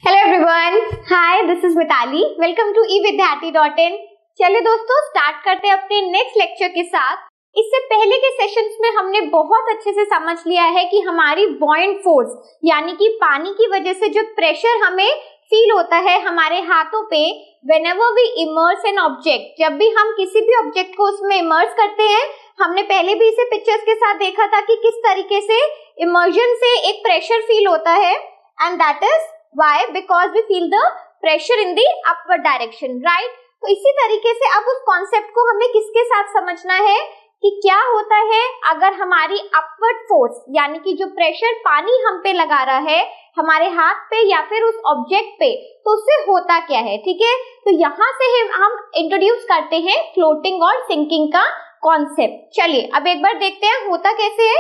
Hello everyone, hi this is Mitali. Welcome to evidyarthi.in। चलिए दोस्तों start करते हैं अपने नेक्स्ट लेक्चर के साथ। इससे पहले के सेशंस में हमने बहुत अच्छे से समझ लिया है कि हमारी बॉयंट फोर्स यानी कि पानी की वजह से जो प्रेशर हमें फील होता है हमारे हाथों पे whenever we immerse an object, जब भी हम किसी भी ऑब्जेक्ट को उसमें इमर्स करते हैं, हमने पहले भी इसे पिक्चर्स के साथ देखा था कि किस तरीके से इमर्जन से एक प्रेशर फील होता है, and that is Why? Because we feel the pressure in the upward direction, right? तो इसी तरीके से अब उस कॉन्सेप्ट को हमें किसके साथ समझना है कि क्या होता है अगर हमारी अपवर्ड फोर्स यानी कि जो प्रेशर पानी हम पे लगा रहा है हमारे हाथ पे या फिर उस ऑब्जेक्ट पे, तो उससे होता क्या है। ठीक है, तो यहाँ से हम इंट्रोड्यूस करते हैं फ्लोटिंग और सिंकिंग का कॉन्सेप्ट। चलिए अब एक बार देखते हैं होता कैसे है।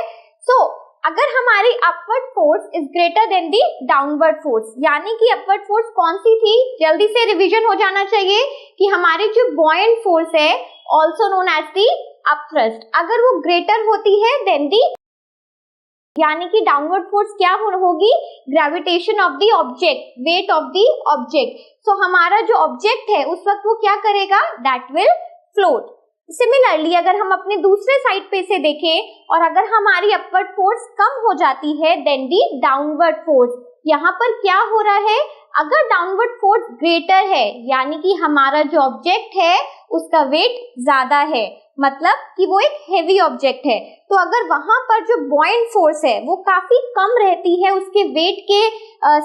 अगर हमारी upward force is greater than the downward force, यानी कि अपवर्ड फोर्स कौन सी थी, जल्दी से रिवीजन हो जाना चाहिए कि हमारी जो बॉयंट फोर्स है also known as the upthrust, अगर वो ग्रेटर होती है देन दी, यानी कि डाउनवर्ड फोर्स क्या होगी, gravitation of the object, weight of the object. So हमारा जो ऑब्जेक्ट है उस वक्त वो क्या करेगा, दैट विल फ्लोट। सिमिलरली अगर हम अपने दूसरे साइड पे से देखें और अगर हमारी अपवर्ड फोर्स कम हो जाती है देन दी डाउनवर्ड फोर्स, यहाँ पर क्या हो रहा है, अगर डाउनवर्ड फोर्स ग्रेटर है यानी कि हमारा जो ऑब्जेक्ट है उसका वेट ज्यादा है, मतलब कि वो एक हेवी ऑब्जेक्ट है, तो अगर वहां पर जो बॉयंट फोर्स है वो काफी कम रहती है उसके वेट के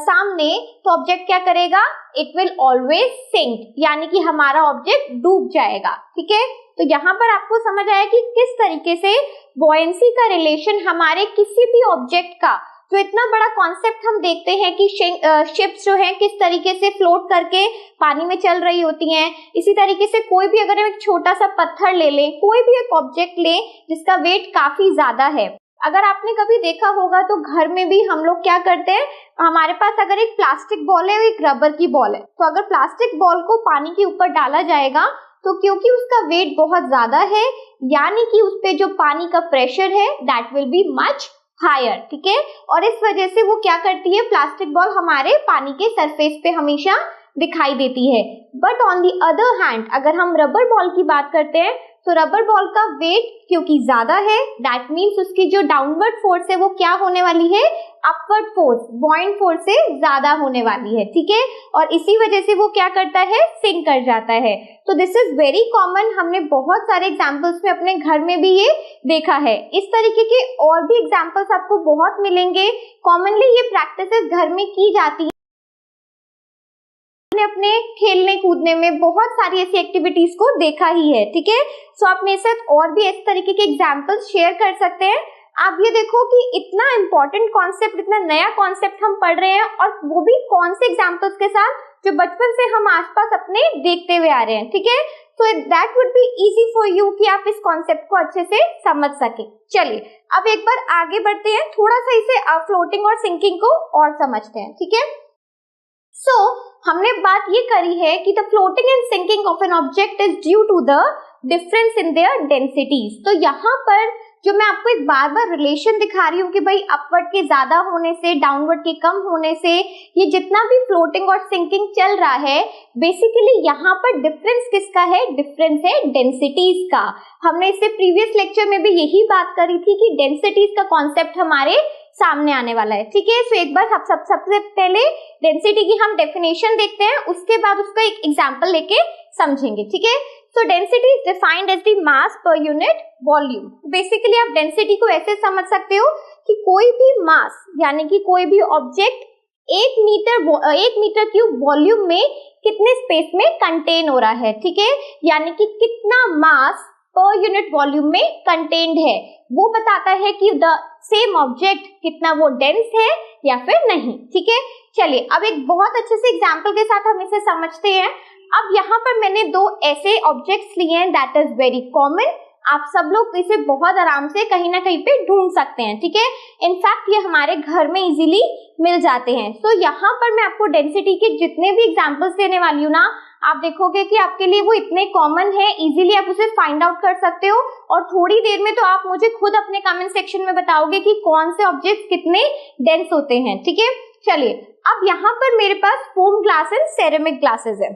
सामने, तो ऑब्जेक्ट क्या करेगा, इट विल ऑलवेज सिंक, यानी कि हमारा ऑब्जेक्ट डूब जाएगा। ठीक है, तो यहाँ पर आपको समझ आया कि किस तरीके से बॉयंसी का रिलेशन हमारे किसी भी ऑब्जेक्ट का, जो इतना बड़ा कॉन्सेप्ट हम देखते हैं कि शिप्स जो हैं किस तरीके से फ्लोट करके पानी में चल रही होती हैं, इसी तरीके से कोई भी अगर हम एक छोटा सा पत्थर ले लें, कोई भी एक ऑब्जेक्ट लें जिसका वेट काफी ज्यादा है, अगर आपने कभी देखा होगा तो घर में भी हम लोग क्या करते हैं, हमारे पास अगर एक प्लास्टिक बॉल है और एक रबर की बॉल है, तो अगर प्लास्टिक बॉल को पानी के ऊपर डाला जाएगा तो क्योंकि उसका वेट बहुत ज्यादा है, यानी कि उस पे जो पानी का प्रेशर है that will be much higher. ठीक है, और इस वजह से वो क्या करती है, प्लास्टिक बॉल हमारे पानी के सरफेस पे हमेशा दिखाई देती है। But on the other hand अगर हम रबर बॉल की बात करते हैं तो रबर बॉल का वेट क्योंकि ज्यादा है, दैट मीन्स उसकी जो डाउनवर्ड फोर्स है वो क्या होने वाली है, अपवर्ड फोर्स, बॉयंट फोर्स से ज्यादा होने वाली है। ठीक है, और इसी वजह से वो क्या करता है, सिंक कर जाता है। तो दिस इज वेरी कॉमन, हमने बहुत सारे एग्जांपल्स में अपने घर में भी ये देखा है। इस तरीके के और भी एग्जांपल्स आपको बहुत मिलेंगे। कॉमनली ये प्रैक्टिसेस घर में की जाती है, अपने खेलने कूदने में बहुत सारी ऐसी एक्टिविटीज को देखा ही है। ठीक है, सो आप मेरे साथ और भी इस तरीके के एग्जांपल्स शेयर कर सकते हैं। आप ये देखो कि इतना इंपॉर्टेंट कॉन्सेप्ट, इतना नया कॉन्सेप्ट हम पढ़ रहे हैं, और वो भी कौन से एग्जांपल्स के साथ जो बचपन से हम आसपास अपने देखते हुए आ रहे हैं। ठीक है, so that would be easy for you कि आप इस कॉन्सेप्ट को अच्छे से समझ सके। चलिए अब एक बार आगे बढ़ते हैं, थोड़ा सा इसे फ्लोटिंग और सिंकिंग को और समझते हैं। ठीक है, सो हमने बात ये करी है कि the floating and sinking of an object is due to the difference in their densities. तो यहाँ पर जो मैं आपको एक बार बार रिलेशन दिखा रही हूँ कि भाई अपवर्ड के ज्यादा होने से डाउनवर्ड के कम होने से ये जितना भी फ्लोटिंग और सिंकिंग चल रहा है, बेसिकली यहाँ पर डिफरेंस किसका है, डिफरेंस है डेंसिटीज का। हमने इससे प्रीवियस लेक्चर में भी यही बात करी थी कि डेंसिटीज का कॉन्सेप्ट हमारे सामने आने वाला है। ठीक है, सो एक बार सबसे पहले डेंसिटी की हम डेफिनेशन देखते हैं, उसके बाद उसका एक एग्जांपल लेके समझेंगे। ठीक है, so density is defined as the mass per unit volume. Basically आप डेंसिटी को ऐसे समझ सकते हो कि कोई भी मास यानी कि कोई भी ऑब्जेक्ट 1 मीटर क्यूब वॉल्यूम में कितने स्पेस में कंटेन हो रहा है। ठीक है, यानी कि कितना मास पर यूनिट वॉल्यूम में कंटेन्ड है, वो बताता है कि द सेम ऑब्जेक्ट कितना वो डेंस है या फिर नहीं। ठीक है, चलिए अब एक बहुत अच्छे से एग्जांपल के साथ हम इसे समझते हैं। अब यहाँ पर मैंने दो ऐसे ऑब्जेक्ट्स लिए हैं दैट इज वेरी कॉमन, आप सब लोग इसे बहुत आराम से कहीं ना कहीं पे ढूंढ सकते हैं। ठीक है, इनफैक्ट ये हमारे घर में इजीली मिल जाते हैं। सो यहाँ पर मैं आपको डेंसिटी के जितने भी एग्जांपल्स देने वाली हूँ ना, आप देखोगे कि आपके लिए वो इतने कॉमन है, इजीली आप उसे फाइंड आउट कर सकते हो, और थोड़ी देर में तो आप मुझे खुद अपने कमेंट सेक्शन में बताओगे कि कौन से ऑब्जेक्ट्स कितने डेंस होते हैं। ठीक है, चलिए अब यहाँ पर मेरे पास foam glass and ceramic glasses है।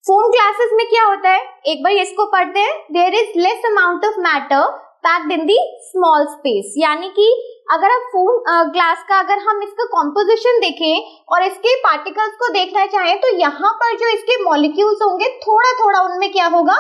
फोम ग्लासेस में क्या होता है, एक बार इसको पढ़ते हैं। There is less amount of matter packed in the small space, यानी कि अगर आप फोम ग्लास का अगर हम इसका कॉम्पोजिशन देखें और इसके पार्टिकल्स को देखना चाहें तो यहाँ पर जो इसके मॉलिक्यूल्स होंगे थोड़ा थोड़ा उनमें क्या होगा,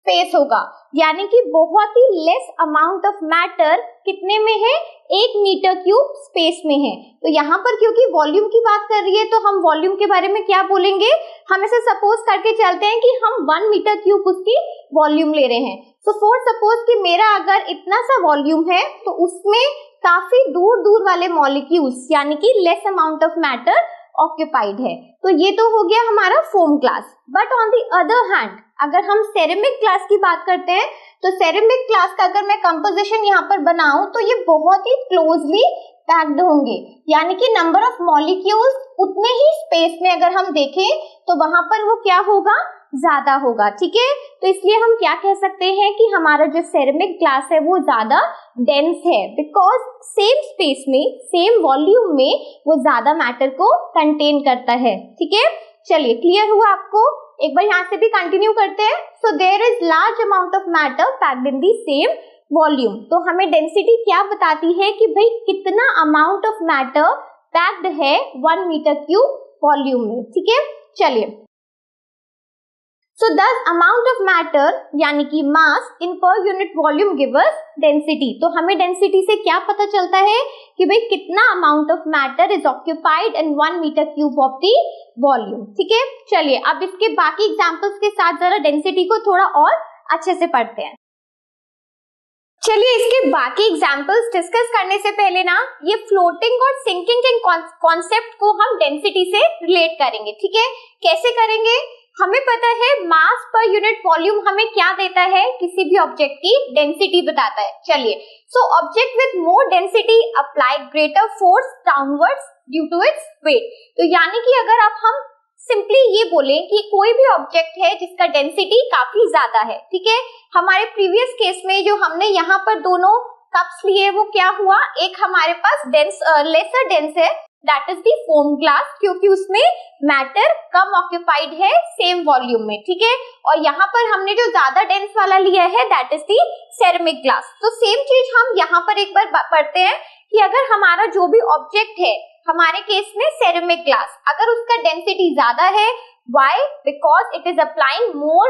स्पेस होगा, यानी कि बहुत ही लेस अमाउंट ऑफ मैटर कितने में है, 1 मीटर क्यूब स्पेस में है। तो यहाँ पर क्योंकि वॉल्यूम की बात कर रही है तो हम वॉल्यूम के बारे में क्या बोलेंगे, हम इसे सपोज करके चलते हैं कि हम 1 मीटर क्यूब उसकी वॉल्यूम ले रहे हैं। तो फॉर सपोज कि मेरा अगर इतना सा वॉल्यूम है तो उसमें काफी दूर दूर वाले मॉलिक्यूल्स यानी कि less amount of matter occupied है। तो ये तो हो गया हमारा foam glass. But on the other hand अगर हम सेरेमिक ग्लास की बात करते हैं तो सेरेमिक ग्लास का अगर मैं कंपोजिशन यहाँ पर बनाऊं तो ये बहुत ही क्लोजली पैक्ड होंगे, यानी कि नंबर ऑफ मॉलिक्यूल्स उतने ही स्पेस में अगर हम देखें तो वहां पर वो क्या होगा, ज्यादा होगा। ठीक है, तो इसलिए हम क्या कह सकते हैं कि हमारा जो सेरेमिक ग्लास है वो ज्यादा डेंस है, बिकॉज सेम स्पेस में सेम वॉल्यूम में वो ज्यादा मैटर को कंटेन करता है। ठीक है, चलिए क्लियर हुआ आपको, एक बार यहाँ से भी कंटिन्यू करते हैं। So there is large amount of matter packed in the same volume. तो हमें डेंसिटी क्या बताती है कि भाई कितना अमाउंट ऑफ मैटर पैक्ड है 1 मीटर क्यूब वॉल्यूम में। ठीक है, चलिए सो दस अमाउंट ऑफ मैटर यानी कि mass in per unit volume give us density. तो हमें डेंसिटी से क्या पता चलता है कि भाई कितना amount of matter is occupied in 1 metre cube of the volume. ठीक है, चलिए अब इसके बाकी एग्जांपल्स के साथ जरा डेंसिटी को थोड़ा और अच्छे से पढ़ते हैं। चलिए इसके बाकी एग्जांपल्स डिस्कस करने से पहले ना ये फ्लोटिंग और सिंकिंग कॉन्सेप्ट को हम डेंसिटी से रिलेट करेंगे। ठीक है, कैसे करेंगे, हमें पता है मास पर यूनिट वॉल्यूम हमें क्या देता है, किसी भी ऑब्जेक्ट की डेंसिटी बताता है। चलिए so object with more density apply greater force downwards due to its weight. तो यानी कि अगर आप हम सिंपली ये बोलें कि कोई भी ऑब्जेक्ट है जिसका डेंसिटी काफी ज्यादा है, ठीक है, हमारे प्रीवियस केस में जो हमने यहाँ पर दोनों कप्स लिए वो क्या हुआ, एक हमारे पास डेंस लेसर डेंस है that is the foam glass, क्योंकि उसमें मैटर कम ऑक्यूपाइड है सेम वॉल्यूम में। ठीक है, और यहाँ पर हमने जो ज्यादा डेंस वाला लिया है that is the ceramic glass. तो सेम चीज हम यहाँ पर एक बार पढ़ते हैं कि अगर हमारा जो भी ऑब्जेक्ट है, हमारे केस में सेरेमिक ग्लास, अगर उसका डेंसिटी ज्यादा है, why? Because it is applying more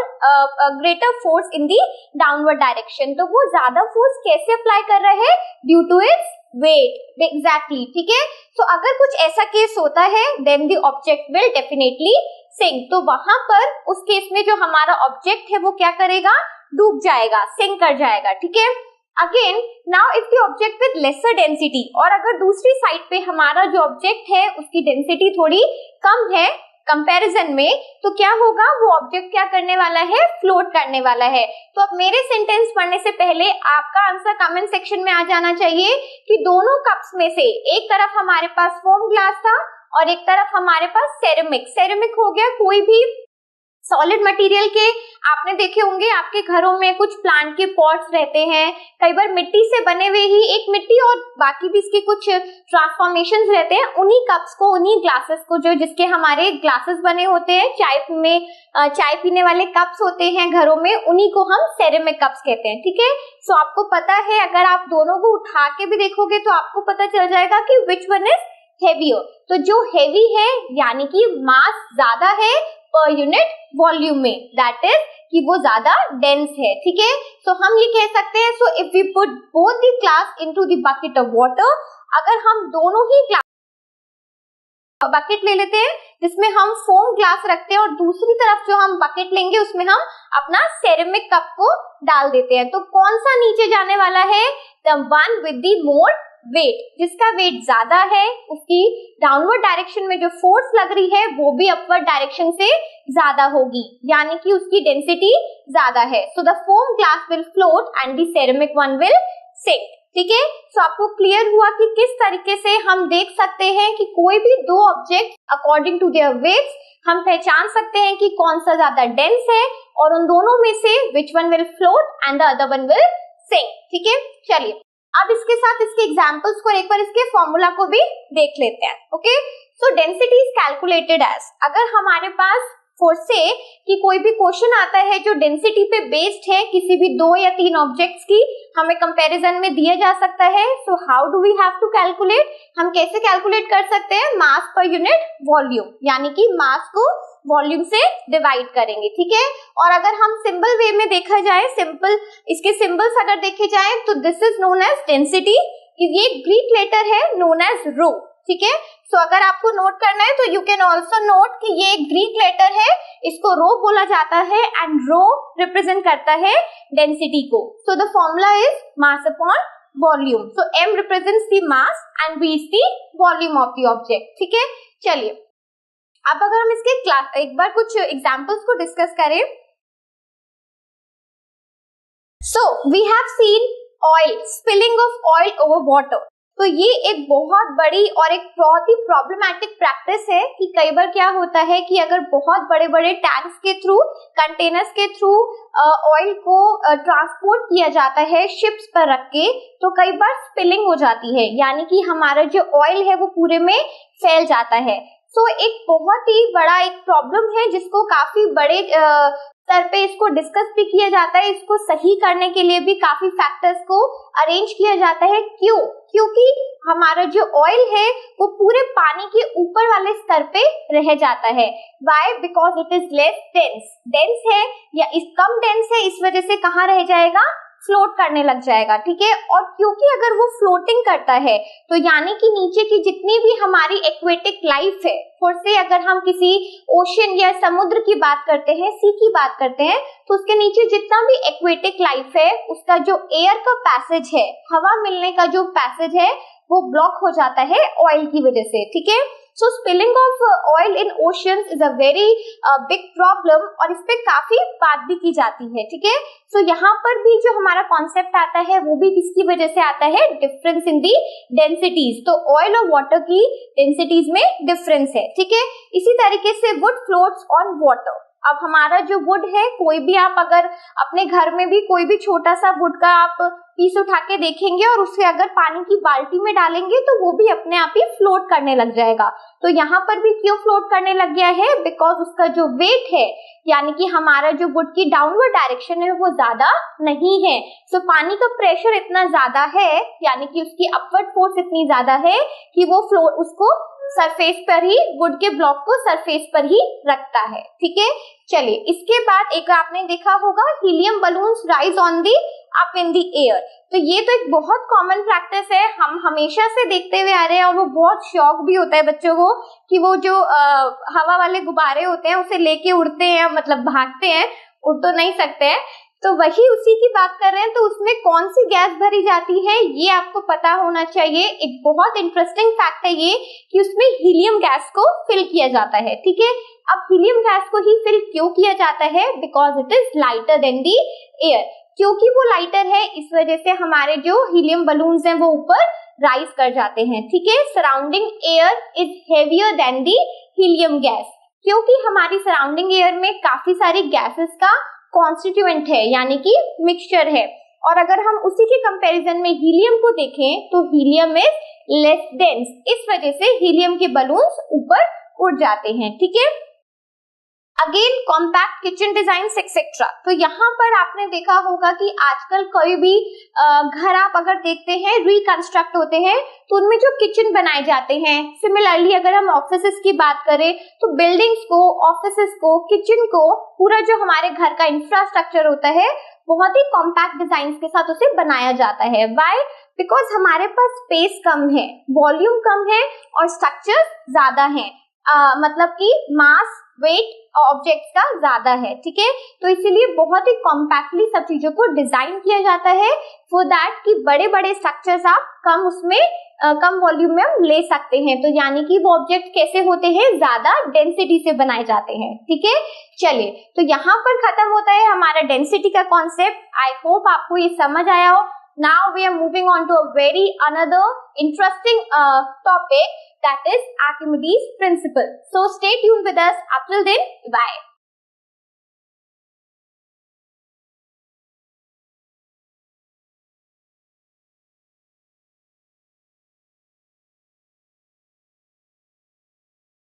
greater force in the downward direction। तो वो ज्यादा फोर्स कैसे अप्लाई कर रहा है, due to its weight. Exactly, ठीक है, तो अगर कुछ ऐसा केस होता है then the object will definitely sink. तो वहां पर उस केस में जो हमारा ऑब्जेक्ट है वो क्या करेगा, डूब जाएगा, सिंक कर जाएगा। ठीक है, again now if the object with lesser density, और अगर दूसरी साइड पे हमारा जो ऑब्जेक्ट है उसकी डेंसिटी थोड़ी कम है कंपैरिजन में, तो क्या होगा, वो ऑब्जेक्ट क्या करने वाला है, फ्लोट करने वाला है। तो अब मेरे सेंटेंस पढ़ने से पहले आपका आंसर कमेंट सेक्शन में आ जाना चाहिए कि दोनों कप्स में से एक तरफ हमारे पास फोम ग्लास था और एक तरफ हमारे पास सेरेमिक। सेरेमिक हो गया कोई भी सॉलिड मटेरियल के, आपने देखे होंगे आपके घरों में कुछ प्लांट के पॉट्स रहते हैं, कई बार मिट्टी से बने हुए ही, एक मिट्टी और बाकी भी इसके कुछ ट्रांसफॉर्मेशंस रहते हैं, उन्हीं कप्स को, उन्हीं ग्लासेस को, जो जिसके हमारे ग्लासेस बने होते हैं, चाय पीने वाले कप्स होते हैं घरों में, उन्हीं को हम सेरेमिक कप्स कहते हैं। ठीक है, सो आपको पता है अगर आप दोनों को उठा के भी देखोगे तो आपको पता चल जाएगा कि विच वन इज हेवियर। तो जो हेवी है यानी कि मास ज्यादा है पर यूनिट वॉल्यूम में, दैट इज कि वो ज्यादा डेंस है। ठीक है, तो हम ये कह सकते हैं, so if we put both the glass into the bucket of water, अगर हम दोनों ही ग्लास बकेट ले लेते हैं जिसमें हम फोम ग्लास रखते हैं और दूसरी तरफ जो हम बकेट लेंगे उसमें हम अपना सेरेमिक कप को डाल देते हैं, तो कौन सा नीचे जाने वाला है, the one with the more weight, जिसका वेट ज्यादा है उसकी डाउनवर्ड डायरेक्शन में जो फोर्स लग रही है वो भी अपवर्ड डायरेक्शन से ज्यादा होगी, यानी कि उसकी डेंसिटी ज्यादा है। So the foam glass will float and the ceramic one will sink. ठीक है, सो आपको क्लियर हुआ कि किस तरीके से हम देख सकते हैं कि कोई भी दो object according to their weights हम पहचान सकते हैं कि कौन सा ज्यादा डेंस है और उन दोनों में से which one will float and the other one will sink. ठीक है, चलिए अब इसके साथ इसके एग्जांपल्स को एक बार इसके फॉर्मूला को भी देख लेते हैं. Okay, so density is calculated as, अगर हमारे पास फोर से कि कोई भी क्वेश्चन आता है जो डेंसिटी पे बेस्ड है किसी भी 2 या 3 ऑब्जेक्ट्स की, हमें कंपैरिजन में दिया जा सकता है. So how do we have to calculate, हम कैसे कैलकुलेट कर सकते हैं, मास पर यूनिट वॉल्यूम, यानी कि मास को वॉल्यूम से डिवाइड करेंगे. ठीक है, और अगर हम सिंपल वे में देखा जाए, सिंपल इसके सिंबल्स अगर देखे जाए तो this is known as density, ये ग्रीक लेटर है नोन एज रो. ठीक है, सो अगर आपको नोट करना है तो यू कैन ऑल्सो नोट कि ये एक ग्रीक लेटर है, इसको रो बोला जाता है एंड रो रिप्रेजेंट करता है डेंसिटी को. So the formula is mass upon volume. So m represents the mass and v is the volume of the object. ठीक है, चलिए अब अगर हम इसके क्लास एक बार कुछ एग्जांपल्स को डिस्कस करें. So we have seen oil, spilling of oil over water. तो ये एक बहुत बड़ी और एक बहुत ही प्रॉब्लमैटिक प्रैक्टिस है कि कई बार क्या होता है कि अगर बहुत बड़े बड़े टैंक्स के थ्रू, कंटेनर्स के थ्रू ऑयल को ट्रांसपोर्ट किया जाता है शिप्स पर रख के, तो कई बार स्पिलिंग हो जाती है, यानी कि हमारा जो ऑयल है वो पूरे में फैल जाता है. सो एक बहुत ही बड़ा एक प्रॉब्लम है जिसको काफी बड़े स्तर पे इसको डिस्कस भी किया जाता है. इसको सही करने के लिए भी काफी फैक्टर्स को अरेंज किया जाता है. क्यों? क्योंकि हमारा जो ऑयल है वो पूरे पानी के ऊपर वाले स्तर पे रह जाता है. Why? Because it is less dense. Dense है या इस कम डेंस है, इस वजह से कहाँ रह जाएगा, फ्लोट करने लग जाएगा. ठीक है, और क्योंकि अगर वो फ्लोटिंग करता है तो यानी कि नीचे की जितनी भी हमारी एक्वेटिक लाइफ है, फॉर से अगर हम किसी ओशन या समुद्र की बात करते हैं, सी की बात करते हैं, तो उसके नीचे जितना भी एक्वेटिक लाइफ है उसका जो एयर का पैसेज है, हवा मिलने का जो पैसेज है वो ब्लॉक हो जाता है ऑयल की वजह से. ठीक है, so spilling of oil in oceans is a very big problem और इस पे काफी बात भी की जाती है. ठीक है, सो यहाँ पर भी जो हमारा कॉन्सेप्ट आता है वो भी किसकी वजह से आता है, डिफरेंस इन दी डेंसिटीज. तो ऑयल और वाटर की डेंसिटीज में डिफरेंस है. ठीक है, इसी तरीके से वुड फ्लोट्स ऑन वाटर. अब हमारा जो वुड है, कोई भी आप अगर अपने घर में भी कोई भी छोटा सा वुड का आप पीस उठा के देखेंगे और उसे अगर पानी की बाल्टी में डालेंगे तो वो भी अपने आप ही फ्लोट करने लग जाएगा. तो यहाँ पर भी क्यों फ्लोट करने लग गया है, बिकॉज उसका जो वेट है, यानी कि हमारा जो वुड की डाउनवर्ड डायरेक्शन है वो ज्यादा नहीं है. सो पानी का प्रेशर इतना ज्यादा है, यानी कि उसकी अपवर्ड फोर्स इतनी ज्यादा है कि वो फ्लोट उसको सरफेस पर ही, वुड के ब्लॉक को सरफेस पर ही रखता है. ठीक है, चलिए इसके बाद एक आपने देखा होगा helium balloons rise on the up in the air. तो ये तो एक बहुत कॉमन प्रैक्टिस है, हम हमेशा से देखते हुए आ रहे हैं और वो बहुत शौक भी होता है बच्चों को कि वो जो हवा वाले गुब्बारे होते हैं उसे लेके उड़ते हैं, मतलब भागते हैं, उड़ तो नहीं सकते हैं. तो वही उसी की बात कर रहे हैं. तो उसमें कौन सी गैस भरी जाती है ये आपको पता होना चाहिए. एक बहुत इंटरेस्टिंग फैक्ट है ये कि उसमें हीलियम गैस को फिल किया जाता है. ठीक है, अब हीलियम गैस को ही फिल क्यों किया जाता है, because it is lighter than the air. क्योंकि वो लाइटर है इस वजह से हमारे जो हीलियम बलून्स हैं वो ऊपर राइज कर जाते हैं. ठीक है, surrounding air is heavier than the helium gas, क्योंकि हमारी सराउंडिंग एयर में काफी सारी गैसेस का कॉन्स्टिट्यूएंट है, यानी कि मिक्सचर है. और अगर हम उसी के कंपैरिजन में हीलियम को देखें तो हीलियम इज लेस डेंस, इस वजह से हीलियम के बलून्स ऊपर उड़ जाते हैं. ठीक है, again compact kitchen design etcetera. तो यहाँ पर आपने देखा होगा कि आजकल कोई भी घर आप अगर देखते हैं रिकंस्ट्रक्ट होते हैं तो उनमें जो किचन बनाए जाते हैं, सिमिलरली अगर हम ऑफिसेस की बात करें तो बिल्डिंग्स को, ऑफिसेस को, किचन को, पूरा जो हमारे घर का इंफ्रास्ट्रक्चर होता है बहुत ही कॉम्पैक्ट डिजाइन के साथ उसे बनाया जाता है. व्हाई? बिकॉज हमारे पास स्पेस कम है, वॉल्यूम कम है और स्ट्रक्चर ज्यादा है, मतलब कि मास वेट ऑब्जेक्ट्स का ज्यादा है. ठीक है, तो इसीलिए बहुत ही कॉम्पैक्टली सब चीजों को डिजाइन किया जाता है फॉर दैट कि बड़े बड़े स्ट्रक्चर्स आप कम उसमें कम वॉल्यूम में हम ले सकते हैं. तो यानी कि वो ऑब्जेक्ट कैसे होते हैं, ज्यादा डेंसिटी से बनाए जाते हैं. ठीक है, चलिए तो यहाँ पर खत्म होता है हमारा डेंसिटी का कॉन्सेप्ट. आई होप आपको ये समझ आया हो. Now we are moving on to a very another interesting topic, that is Archimedes principle. So stay tuned with us. Up till then, bye.